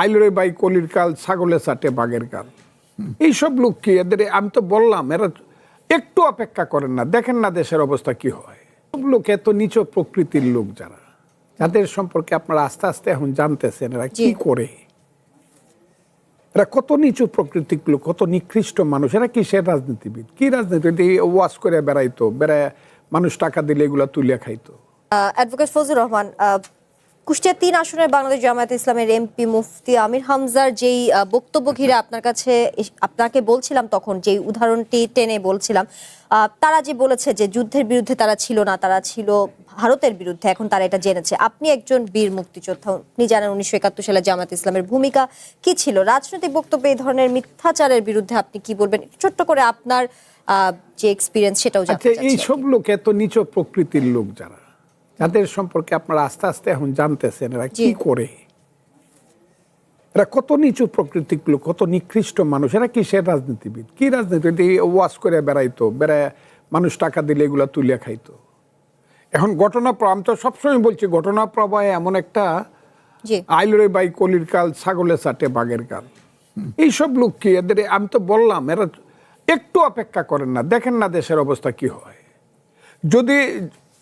আইলরে by কলির কাল, ছাগলে চাটে বাঘের কাল। এইসব লোক কি এদের, আমি তো বললাম এরা একটু অপেক্ষা করেন না, দেখেন না দেশের অবস্থা কি হয়। সব লোক এত নিচ প্রকৃতির লোক যারা, যাদের সম্পর্কে আপনারা আস্তে আস্তে এখন জানতেছেন এরা কি করে, এরা কত নিচু প্রকৃতির লোক, কত নিকৃষ্ট মানুষ। এরা কিসের রাজনীতিবিদ, কি রাজনীতি ওয়াজ করে বেড়াইতো, বেড়ায় মানুষ টাকা দিলে এগুলা তুলিয়া খাইতো। অ্যাডভোকেট ফজলুর রহমান, কুষ্টিয়া ৩ আসনের বাংলাদেশ জামায়াতে ইসলামের এমপি মুফতি আমির হামজার যেই বক্তব্য ঘিরে আপনাকে বলছিলাম, তখন যেই উদাহরণটি টেনে বলছিলাম, তারা যে বলেছে যে যুদ্ধের বিরুদ্ধে তারা ছিল না, তারা ছিল ভারতের বিরুদ্ধে, এখন তারা এটা জেনেছে। আপনি একজন বীর মুক্তিযোদ্ধা, আপনি জানেন 1971 সালে জামায়াতে ইসলামের ভূমিকা কি ছিল। রাজনৈতিক বক্তব্যে এই ধরনের মিথ্যাচারের বিরুদ্ধে আপনি কি বলবেন? ছোট্ট করে আপনার যে এক্সপিরিয়েন্স সেটাও জানতে চাচ্ছি। এই সব লোক এত নিচ প্রকৃতির লোক যারা, যাদের সম্পর্কে আপনারা আস্তে আস্তে এখন জানতেছেন এরা কি করে, এরা কত নিচু প্রকৃতির লোক, কত নিকৃষ্ট মানুষ। এরা কিসের রাজনীতিবিদ, কি রাজনীতি ওয়াজ করে বেড়াইতো, বেড়ায় মানুষ টাকা দিলে এগুলা তুলিয়া খাইতো। এখন ঘটনা, আমি তো সবসময় বলছি ঘটনা প্রবাহে এমন একটা আইলরে বাই কলির কাল, ছাগলে চাটে বাঘের কাল। এইসব লোক কি এদের, আমি তো বললাম এরা একটু অপেক্ষা করেন না, দেখেন না দেশের অবস্থা কি হয়। যদি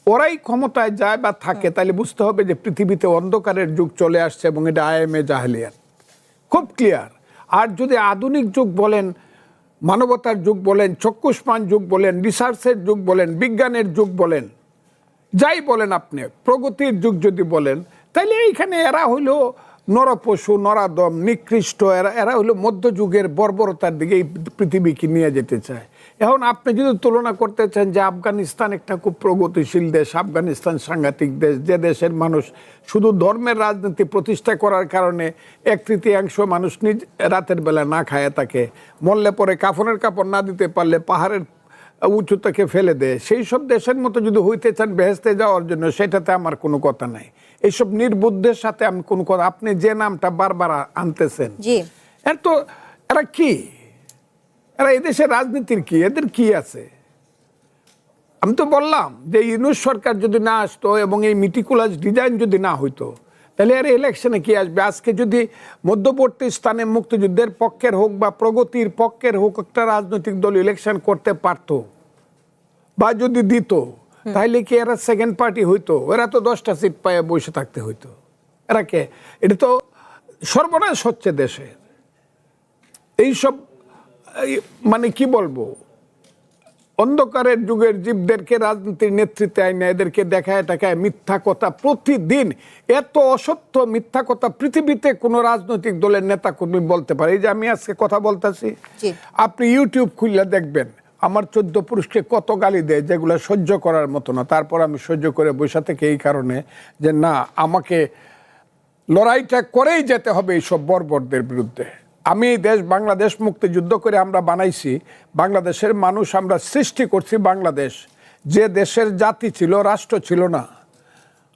ওরাই ক্ষমতায় যায় বা থাকে তাহলে বুঝতে হবে যে পৃথিবীতে অন্ধকারের যুগ চলে আসছে এবং এটা আইএমএ জাহেলিয়াত, খুব ক্লিয়ার। আর যদি আধুনিক যুগ বলেন, মানবতার যুগ বলেন, চক্ষুষ্মান যুগ বলেন, রিসার্চের যুগ বলেন, বিজ্ঞানের যুগ বলেন, যাই বলেন আপনি, প্রগতির যুগ যদি বলেন, তাইলে এইখানে এরা হইল নরপশু, নরাদম, নিকৃষ্ট। এরা হইল মধ্যযুগের বর্বরতার দিকে এই পৃথিবীকে নিয়ে যেতে চায়। এখন আপনি যদি তুলনা করতে চান যে আফগানিস্তান একটা খুব প্রগতিশীল দেশ, আফগানিস্তান সাংঘাতিক দেশ, যে দেশের মানুষ শুধু ধর্মের রাজনীতি প্রতিষ্ঠা করার কারণে 1/3 মানুষ নিজ রাতের বেলা না খায় থাকে, মরলে পরে কাফনের কাপড় না দিতে পারলে পাহাড়ের উঁচু থেকে ফেলে দেয়, সেই সব দেশের মতো যদি হইতে চান বেহেশতে যাওয়ার জন্য, সেটাতে আমার কোনো কথা নাই। এইসব নির্বুদ্ধের সাথে আমি কোনো কথা, আপনি যে নামটা বারবার আনতেছেন, এর তো এরা কি, এরা এদেশের রাজনীতির কি, এদের কি আছে? আমি তো বললাম যে ইউনূস সরকার যদি না আসতো এবং এই মিটিকুলাস ডিজাইন যদি না হইতো, তাহলে আর ইলেকশনে কি আসবে? আজকে যদি মধ্যবর্তী স্থানে মুক্তিযুদ্ধের পক্ষের হোক বা প্রগতির পক্ষের হোক একটা রাজনৈতিক দল ইলেকশন করতে পারত বা যদি দিত, তাহলে কি এরা সেকেন্ড পার্টি হইতো? এরা তো 10টা সিট পায়ে বসে থাকতে হইতো। এরা কে? এটা তো সর্বনাশ হচ্ছে দেশের। এইসব মানে কি বলবো, অন্ধকারের যুগের জীবদেরকে রাজনীতির নেতৃত্বে আইনে এদেরকে দেখায় টাকায় মিথ্যা কথা প্রতিদিন, এত অসত্য মিথ্যা কথা পৃথিবীতে কোনো রাজনৈতিক দলের নেতা কর্মী বলতে পারে। এই যে আমি আজকে কথা বলতেছি, আপনি ইউটিউব খুললে দেখবেন আমার 14 পুরুষকে কত গালি দেয়, যেগুলো সহ্য করার মতো না। তারপর আমি সহ্য করে বসে থেকে এই কারণে যে না, আমাকে লড়াইটা করেই যেতে হবে এইসব বর্বরদের বিরুদ্ধে। আমি এই দেশ বাংলাদেশ মুক্তিযুদ্ধ করে আমরা বানাইছি, বাংলাদেশের মানুষ আমরা সৃষ্টি করছি। বাংলাদেশ যে দেশের জাতি ছিল, রাষ্ট্র ছিল না,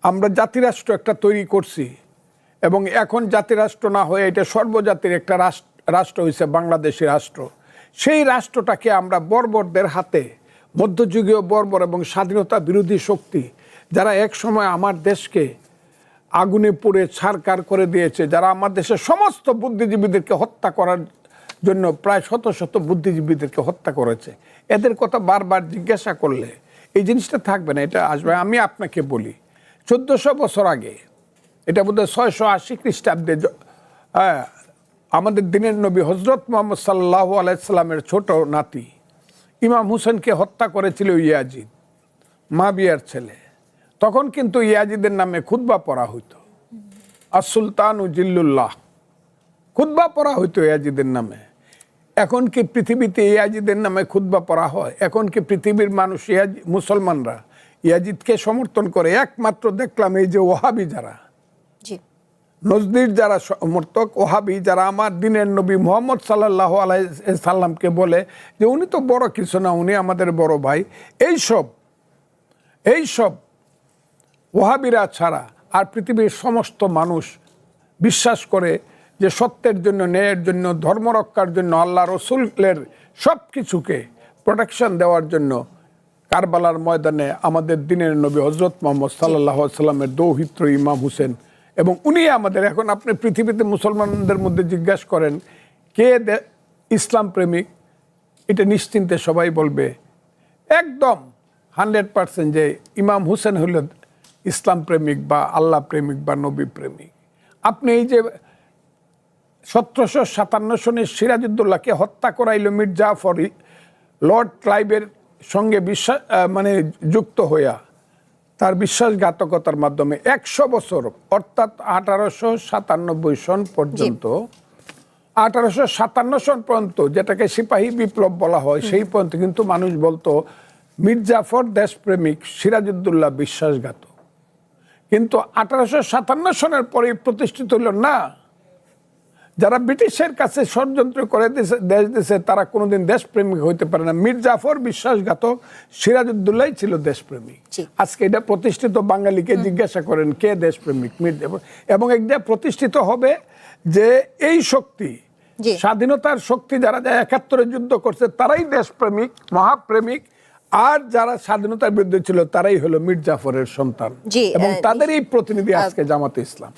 আমরা জাতিরাষ্ট্র একটা তৈরি করছি এবং এখন জাতিরাষ্ট্র না হয়ে এটা সর্বজাতির একটা রাষ্ট্র হয়েছে বাংলাদেশি রাষ্ট্র। সেই রাষ্ট্রটাকে আমরা বর্বরদের হাতে, মধ্যযুগীয় বর্বর এবং স্বাধীনতা বিরোধী শক্তি যারা এক সময় আমার দেশকে আগুনে পুড়ে ছারখার করে দিয়েছে, যারা আমার দেশের সমস্ত বুদ্ধিজীবীদেরকে হত্যা করার জন্য প্রায় শত শত বুদ্ধিজীবীদেরকে হত্যা করেছে, এদের কথা বারবার জিজ্ঞাসা করলে এই জিনিসটা থাকবে না, এটা আসবে। আমি আপনাকে বলি 1400 বছর আগে, এটা বোধহয় 680 খ্রিস্টাব্দে, আমাদের দিনের নবী হজরত মুহাম্মদ সাল্লাল্লাহু আলাইহি সাল্লামের ছোট নাতি ইমাম হুসেনকে হত্যা করেছিল ইয়াজিদ, মাবিয়ার ছেলে। তখন কিন্তু ইয়াজিদের নামে খুতবা পড়া হইতো, আর সুলতান জিল্লুল্লাহ, খুতবা পড়া হইতো ইয়াজিদের নামে। এখন কি পৃথিবীতে ইয়াজিদের নামে খুতবা পড়া হয়? এখন কি পৃথিবীর মানুষ মুসলমানরা ইয়াজিদকে সমর্থন করে? একমাত্র দেখলাম এই যে ওহাবি যারা, নজদির যারা সমর্থক, ওহাবি যারা আমার দিনের নবী মুহাম্মদ সাল্লাল্লাহু আলাইহি সাল্লামকে বলে যে উনি তো বড় কিছু না, উনি আমাদের বড় ভাই, এইসব ওহাবিরা ছাড়া আর পৃথিবীর সমস্ত মানুষ বিশ্বাস করে যে সত্যের জন্য, ন্যায়ের জন্য, ধর্ম রক্ষার জন্য, আল্লাহ রসুলের সব কিছুকে প্রোটেকশন দেওয়ার জন্য কারবালার ময়দানে আমাদের দিনের নবী হজরত মুহাম্মদ সাল্লাল্লাহু আলাইহি সাল্লামের দৌহিত্র ইমাম হুসেন এবং উনি আমাদের, এখন আপনি পৃথিবীতে মুসলমানদের মধ্যে জিজ্ঞাসা করেন কে ইসলাম প্রেমিক, এটা নিশ্চিন্তে সবাই বলবে একদম 100% যে ইমাম হুসেন হল ইসলাম প্রেমিক বা আল্লাহ প্রেমিক বা নবী প্রেমিক। আপনি এই যে 1757 সনে সিরাজউদ্দৌলাকে হত্যা করাইল মীর জাফর লর্ড ক্লাইভের সঙ্গে মানে যুক্ত হইয়া তার বিশ্বাসঘাতকতার মাধ্যমে 100 বছর অর্থাৎ 1897 সন পর্যন্ত 1857 সন পর্যন্ত, যেটাকে সিপাহী বিপ্লব বলা হয়, সেই পর্যন্ত কিন্তু মানুষ বলতো মীর জাফর দেশপ্রেমিক, সিরাজউদ্দৌলা বিশ্বাসঘাতক। কিন্তু 1857 সনের পরে প্রতিষ্ঠিত হলো না, যারা ব্রিটিশের কাছে ষড়যন্ত্র করে দেশ দিয়েছে তারা কোনোদিন দেশপ্রেমিক হইতে পারে না। মীর জাফর বিশ্বাসঘাতক, সিরাজউদ্দৌলা ছিল দেশপ্রেমিক। আজকে এটা প্রতিষ্ঠিত, বাঙালিকে জিজ্ঞাসা করেন কে দেশপ্রেমিক, মীর জাফর। এবং এটা প্রতিষ্ঠিত হবে যে এই শক্তি, স্বাধীনতার শক্তি, যারা 71 যুদ্ধ করছে তারাই দেশপ্রেমিক, মহাপ্রেমিক, আর যারা স্বাধীনতার বিরুদ্ধে ছিল তারাই হলো মীর জাফরের সন্তান, এবং তাদেরই প্রতিনিধি আজকে জামাতে ইসলাম।